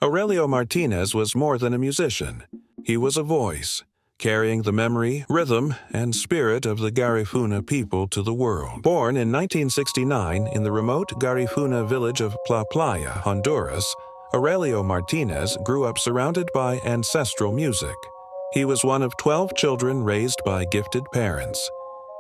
Aurelio Martinez was more than a musician. He was a voice, carrying the memory, rhythm, and spirit of the Garifuna people to the world. Born in 1969 in the remote Garifuna village of La Playa, Honduras, Aurelio Martinez grew up surrounded by ancestral music. He was one of 12 children raised by gifted parents,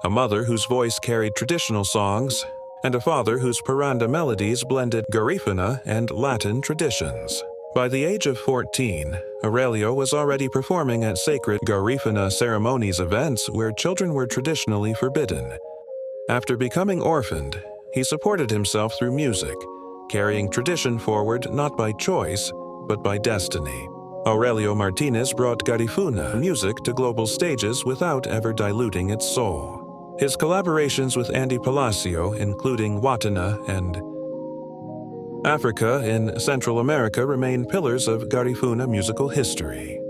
a mother whose voice carried traditional songs, and a father whose parranda melodies blended Garifuna and Latin traditions. By the age of 14, Aurelio was already performing at sacred Garifuna ceremonies events where children were traditionally forbidden. After becoming orphaned, he supported himself through music, carrying tradition forward not by choice, but by destiny. Aurelio Martinez brought Garifuna music to global stages without ever diluting its soul. His collaborations with Andy Palacio, including Roatán and Africa in Central America, remain pillars of Garifuna musical history.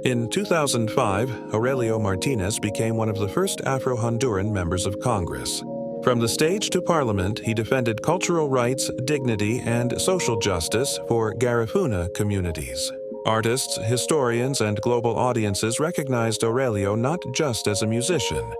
In 2005, Aurelio Martinez became one of the first Afro-Honduran members of Congress. From the stage to parliament, he defended cultural rights, dignity, and social justice for Garifuna communities. Artists, historians, and global audiences recognized Aurelio not just as a musician,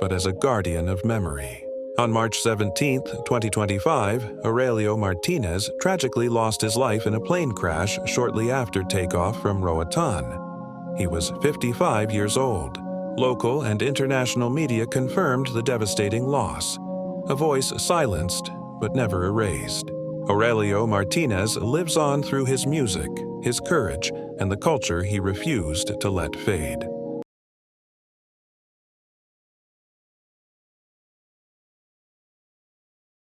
but as a guardian of memory. On March 17, 2025, Aurelio Martinez tragically lost his life in a plane crash shortly after takeoff from Roatán. He was 55 years old. Local and international media confirmed the devastating loss, a voice silenced but never erased. Aurelio Martinez lives on through his music, his courage, and the culture he refused to let fade.